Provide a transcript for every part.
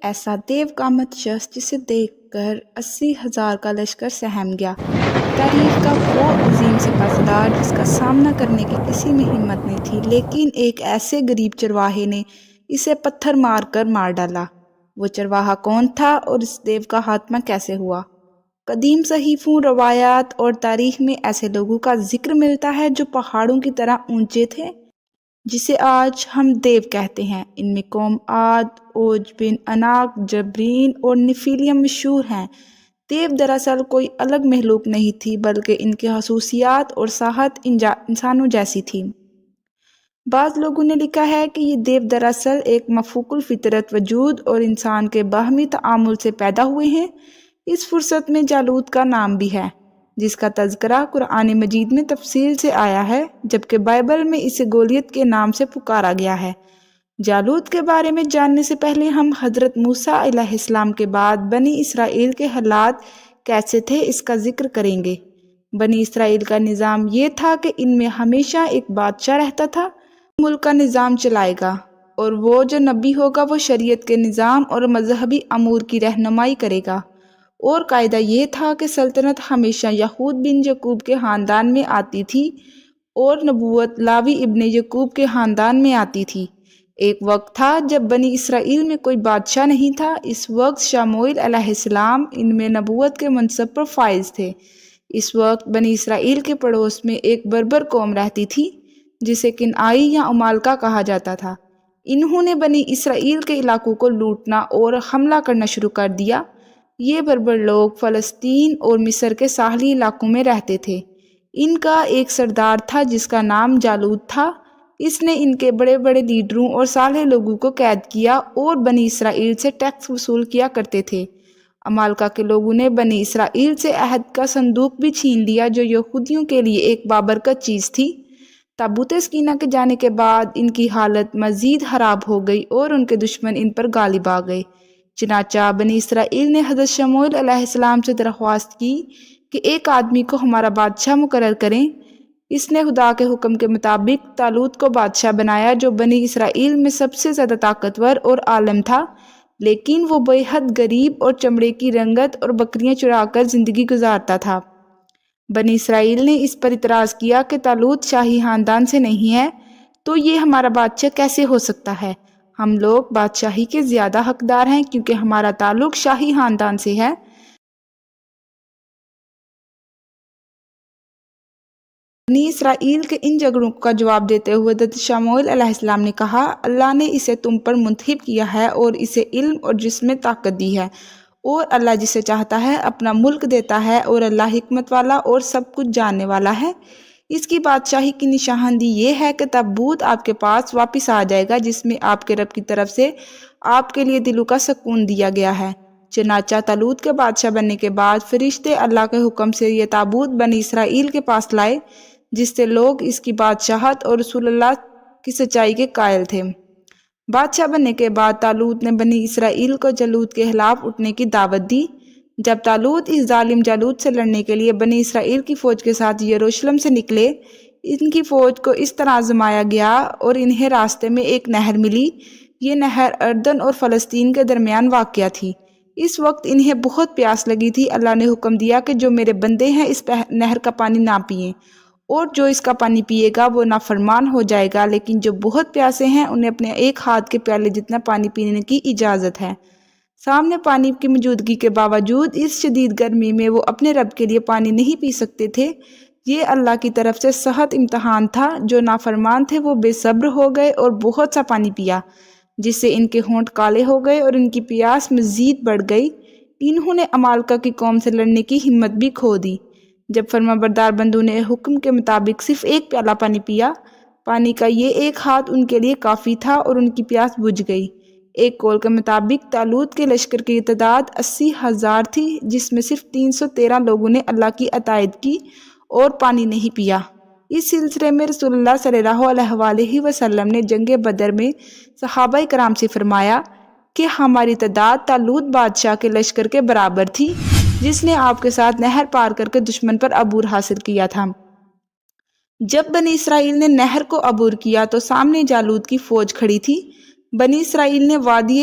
ایسا دیو قامت شخص جسے دیکھ کر 80,000 کا لشکر سہم گیا۔ تاریخ کا وہ عظیم سپہ سالار جس کا سامنا کرنے کی کسی میں ہمت نہیں تھی، لیکن ایک ایسے غریب چرواہے نے اسے پتھر مار کر مار ڈالا۔ وہ چرواہا کون تھا اور اس دیو کا خاتمہ کیسے ہوا؟ قدیم صحیفوں، روایات اور تاریخ میں ایسے لوگوں کا ذکر ملتا ہے جو پہاڑوں کی طرح اونچے تھے، جسے آج ہم دیو کہتے ہیں۔ ان میں قوم عاد، اوج بن اناق، جبرین اور نفیلیم مشہور ہیں۔ دیو دراصل کوئی الگ مخلوق نہیں تھی، بلکہ ان کی خصوصیات اور ساحت انسانوں جیسی تھی۔ بعض لوگوں نے لکھا ہے کہ یہ دیو دراصل ایک مفوق الفطرت وجود اور انسان کے باہمی تعامل سے پیدا ہوئے ہیں۔ اس فہرست میں جالوت کا نام بھی ہے، جس کا تذکرہ قرآن مجید میں تفصیل سے آیا ہے، جبکہ بائبل میں اسے گولیت کے نام سے پکارا گیا ہے۔ جالوت کے بارے میں جاننے سے پہلے ہم حضرت موسیٰ علیہ السلام کے بعد بنی اسرائیل کے حالات کیسے تھے اس کا ذکر کریں گے۔ بنی اسرائیل کا نظام یہ تھا کہ ان میں ہمیشہ ایک بادشاہ رہتا تھا جو ملک کا نظام چلائے گا، اور وہ جو نبی ہوگا وہ شریعت کے نظام اور مذہبی امور کی رہنمائی کرے گا۔ اور قاعدہ یہ تھا کہ سلطنت ہمیشہ یہود بن یعقوب کے خاندان میں آتی تھی اور نبوت لاوی ابن یعقوب کے خاندان میں آتی تھی۔ ایک وقت تھا جب بنی اسرائیل میں کوئی بادشاہ نہیں تھا۔ اس وقت شموئیل علیہ السلام ان میں نبوت کے منصب پر فائز تھے۔ اس وقت بنی اسرائیل کے پڑوس میں ایک بربر قوم رہتی تھی جسے کنعانی یا عمالقہ کہا جاتا تھا۔ انہوں نے بنی اسرائیل کے علاقوں کو لوٹنا اور حملہ کرنا شروع کر دیا۔ یہ بربر لوگ فلسطین اور مصر کے ساحلی علاقوں میں رہتے تھے۔ ان کا ایک سردار تھا جس کا نام جالوت تھا۔ اس نے ان کے بڑے بڑے لیڈروں اور صالح لوگوں کو قید کیا اور بنی اسرائیل سے ٹیکس وصول کیا کرتے تھے۔ عمالقہ کے لوگوں نے بنی اسرائیل سے عہد کا صندوق بھی چھین لیا، جو یہودیوں کے لیے ایک بابرکت چیز تھی۔ تابوت سکینہ کے جانے کے بعد ان کی حالت مزید خراب ہو گئی اور ان کے دشمن ان پر غالب آ گئے۔ چنانچہ بنی اسرائیل نے حضرت شموئیل علیہ السلام سے درخواست کی کہ ایک آدمی کو ہمارا بادشاہ مقرر کریں۔ اس نے خدا کے حکم کے مطابق طالوت کو بادشاہ بنایا، جو بنی اسرائیل میں سب سے زیادہ طاقتور اور عالم تھا، لیکن وہ بے حد غریب اور چمڑے کی رنگت اور بکریاں چرا کر زندگی گزارتا تھا۔ بنی اسرائیل نے اس پر اعتراض کیا کہ طالوت شاہی خاندان سے نہیں ہے، تو یہ ہمارا بادشاہ کیسے ہو سکتا ہے؟ ہم لوگ بادشاہی کے زیادہ حقدار ہیں کیونکہ ہمارا تعلق شاہی خاندان سے ہے۔ بنی اسرائیل کے ان جھگڑوں کا جواب دیتے ہوئے حضرت شموئیل علیہ السلام نے کہا، اللہ نے اسے تم پر منتخب کیا ہے اور اسے علم اور جسم میں طاقت دی ہے، اور اللہ جسے چاہتا ہے اپنا ملک دیتا ہے، اور اللہ حکمت والا اور سب کچھ جاننے والا ہے۔ اس کی بادشاہی کی نشاندہی یہ ہے کہ تابوت آپ کے پاس واپس آ جائے گا، جس میں آپ کے رب کی طرف سے آپ کے لیے دلوں کا سکون دیا گیا ہے۔ چنانچہ طالوت کے بادشاہ بننے کے بعد فرشتے اللہ کے حکم سے یہ تابوت بنی اسرائیل کے پاس لائے، جس سے لوگ اس کی بادشاہت اور رسول اللہ کی سچائی کے قائل تھے۔ بادشاہ بننے کے بعد طالوت نے بنی اسرائیل کو جالوت کے خلاف اٹھنے کی دعوت دی۔ جب طالوت اس ظالم جالوت سے لڑنے کے لیے بنی اسرائیل کی فوج کے ساتھ یروشلم سے نکلے، ان کی فوج کو اس طرح آزمایا گیا اور انہیں راستے میں ایک نہر ملی۔ یہ نہر اردن اور فلسطین کے درمیان واقع تھی۔ اس وقت انہیں بہت پیاس لگی تھی۔ اللہ نے حکم دیا کہ جو میرے بندے ہیں اس نہر کا پانی نہ پئیں، اور جو اس کا پانی پیے گا وہ نافرمان ہو جائے گا، لیکن جو بہت پیاسے ہیں انہیں اپنے ایک ہاتھ کے پیالے جتنا پانی پینے کی اجازت ہے۔ سامنے پانی کی موجودگی کے باوجود اس شدید گرمی میں وہ اپنے رب کے لیے پانی نہیں پی سکتے تھے۔ یہ اللہ کی طرف سے سخت امتحان تھا۔ جو نافرمان تھے وہ بے صبر ہو گئے اور بہت سا پانی پیا، جس سے ان کے ہونٹ کالے ہو گئے اور ان کی پیاس مزید بڑھ گئی۔ انہوں نے عمالقہ کی قوم سے لڑنے کی ہمت بھی کھو دی۔ جب فرمانبردار بندوں نے حکم کے مطابق صرف ایک پیالہ پانی پیا، پانی کا یہ ایک ہاتھ ان کے لیے کافی تھا اور ان کی پیاس بجھ گئی۔ ایک قول کے مطابق طالوت کے لشکر کی تعداد 80,000 تھی، جس میں صرف 313 لوگوں نے اللہ کی اطاعت کی اور پانی نہیں پیا۔ اس سلسلے میں رسول اللہ صلی اللہ علیہ وآلہ وسلم نے جنگ بدر میں صحابہ کرام سے فرمایا کہ ہماری تعداد طالوت بادشاہ کے لشکر کے برابر تھی، جس نے آپ کے ساتھ نہر پار کر کے دشمن پر عبور حاصل کیا تھا۔ جب بنی اسرائیل نے نہر کو عبور کیا تو سامنے جالوت کی فوج کھڑی تھی۔ بنی اسرائیل نے وادی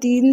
3